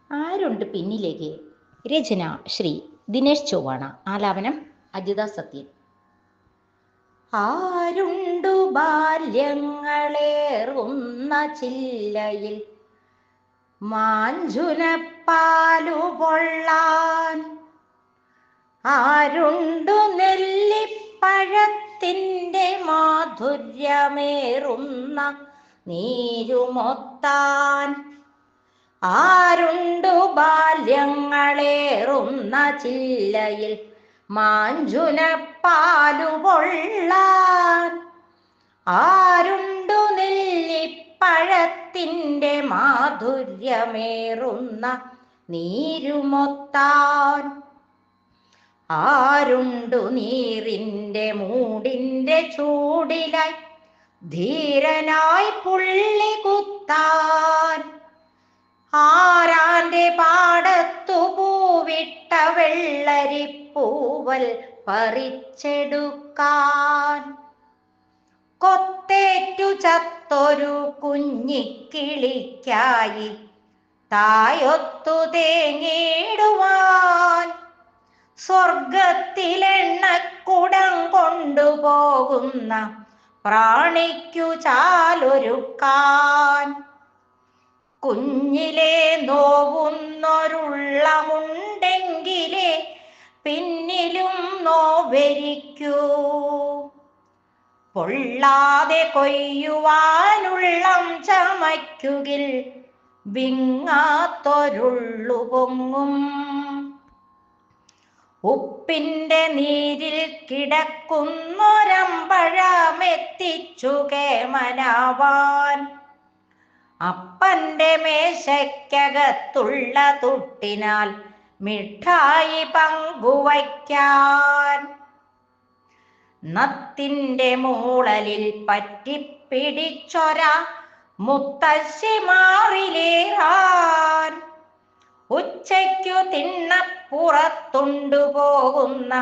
ആരുണ്ട് പിന്നിലേക്ക്? രചന ശ്രീ ദിനേശ് ചൊവ്വാണ. ആലാപനം അജിത സത്യൻ. ആരുണ്ടു ബാല്യങ്ങളേറുന്ന ചില്ലയിൽ മാഞ്ചുനപ്പാലു പൊള്ളാൻ? ആരുണ്ടു നെല്ലിപ്പഴത്തിൻ്റെ മാധുര്യമേറുന്ന നീരുമൊത്താൻ? ആരുണ്ടു ബാല്യങ്ങളേറുന്ന ചില്ലയിൽ മാഞ്ചുനപ്പാലു പൊള്ളാൻ? ആരുണ്ടു നെല്ലിപ്പഴത്തിൻ്റെ മാധുര്യമേറുന്ന നീരുമൊത്താൻ? ആരുണ്ടു നീറിൻ്റെ മൂടിൻ്റെ ചൂടിലായി ധീരനായി പുള്ളി കുത്താൻ? ആരാന്റെ പാടത്തു പൂവിട്ട വെള്ളരിപ്പൂവൽ പറിച്ചെടുക്കാൻ? കൊത്തേറ്റു ചത്തൊരു കുഞ്ഞിക്കിളിക്കായി തായൊത്തു തേങ്ങിടുവാൻ? സ്വർഗത്തിലെണ്ണക്കുടം കൊണ്ടുപോകുന്ന പ്രാണിക്കു ചാലൊരുക്കാൻ? കുഞ്ഞിലെ നോവുന്നൊരുള്ളമുണ്ടെങ്കിലേ പിന്നിലും നോവരിക്കൂ. പൊള്ളാതെ കൊയ്യുവാനുള്ളം ചമയ്ക്കുകിൽ വിങ്ങാത്തൊരുള്ളു പൊങ്ങും. ഉപ്പിൻ്റെ നീരിൽ കിടക്കുന്നൊരമ്പഴമെത്തിച്ചു കേമനാവാൻ? അപ്പൻ്റെ മേശയ്ക്കകത്തുള്ള തുട്ടിനാൽ മിഠായി പങ്കുവയ്ക്കാൻ? നത്തിൻ്റെ മൂളലിൽ പറ്റിപ്പിടിച്ചൊര മുത്തശ്ശി മാറിലേറാൻ? ഉച്ചയ്ക്കു തിണ്ണപ്പുറത്തുണ്ടുപോകുന്ന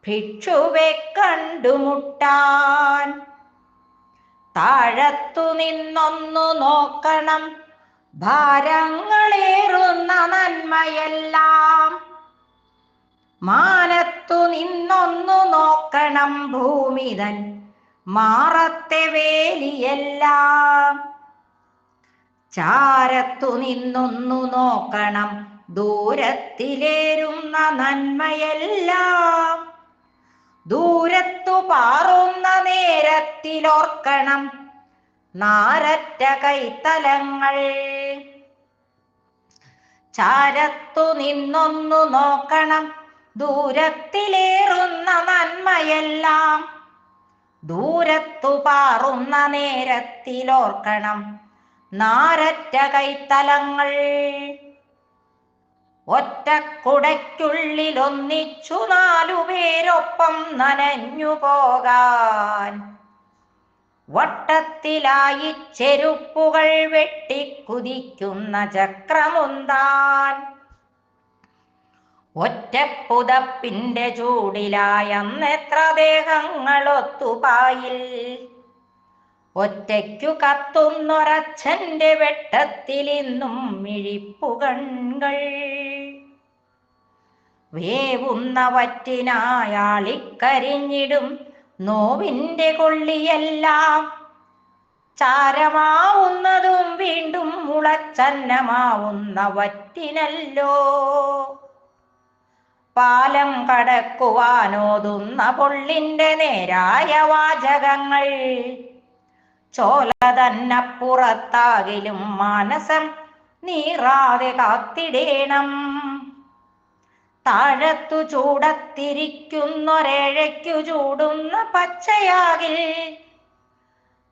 ഭിക്ഷുവെ കണ്ടുമുട്ടാൻ? താഴത്തു നിന്നൊന്നു നോക്കണം ഭാരങ്ങളേറുന്ന നന്മയെല്ലാം. മാനത്തു നിന്നൊന്നു നോക്കണം ഭൂമിതൻ മാറത്തെ വേലിയെല്ലാം. ചാരത്തു നിന്നൊന്നു നോക്കണം ദൂരത്തിലേറുന്ന നന്മയെല്ലാം. ദൂരത്തു പാറുന്ന നേരത്തിലോർക്കണം നാരറ്റ കൈത്തലങ്ങൾ. ചാരത്തു നിന്നൊന്നു നോക്കണം ദൂരത്തിലേറുന്ന നന്മയെല്ലാം. ദൂരത്തു പാറുന്ന നേരത്തിലോർക്കണം നാരറ്റ കൈത്തലങ്ങൾ. ഒറ്റക്കുടയ്ക്കുള്ളിൽ ഒന്നിച്ചു 4 പേരൊപ്പം നനഞ്ഞു പോകാൻ? വട്ടത്തിലായി ചെരുപ്പുകൾ വെട്ടിക്കുതിക്കുന്ന ചക്രമുന്താൻ? ഒറ്റപ്പുതപ്പിൻ്റെ ചൂടിലായ അന്നെത്ര ദേഹങ്ങളൊത്തുപായിൽ? ഒറ്റയ്ക്കു കത്തുന്നൊരച്ഛൻ്റെ വെട്ടത്തിൽ ഇന്നും മിഴിപ്പുകൺകൾ. വേവുന്ന വറ്റിനായാളിക്കരിഞ്ഞിടും നോവിൻ്റെ കൊള്ളിയെല്ലാം. ചാരമാവുന്നതും വീണ്ടും മുളച്ചന്നമാവുന്ന വറ്റിനല്ലോ. പാലം കടക്കുവാനോതുന്ന പൊള്ളിൻ്റെ നേരായ വാചകങ്ങൾ. ചോല തന്നപ്പുറത്താകിലും മാനസം നീറാതെ കാത്തിടേണം. താഴത്തു ചൂടത്തിരിക്കുന്നൊരേഴയ്ക്കു ചൂടുന്ന പച്ചയാകിൽ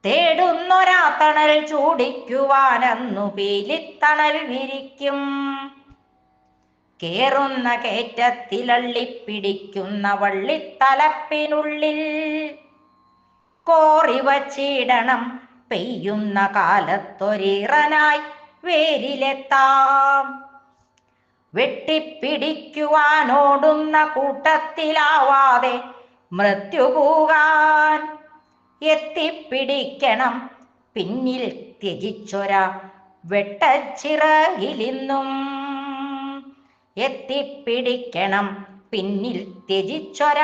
തേടുന്നൊരാ തണൽ ചൂടിക്കുവാനന്നു പീലിത്തണൽ വിരിക്കും. കേറുന്ന കയറ്റത്തിലള്ളിപ്പിടിക്കുന്ന വള്ളിത്തലപ്പിനുള്ളിൽ കോറിവച്ചിടണം പെയ്യുന്ന കാലത്തൊരീറനായി വേരിലെത്താം. വെട്ടിപ്പിടിക്കുവാനോടുന്ന കൂട്ടത്തിലാവാതെ മൃത്യു പോകാൻ എത്തിപ്പിടിക്കണം പിന്നിൽ ത്യജിച്ചൊര വെട്ടച്ചിറകിലിന്നും എത്തിപ്പിടിക്കണം പിന്നിൽ ത്യജിച്ചൊര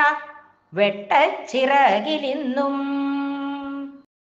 വെട്ടച്ചിറകിലിന്നും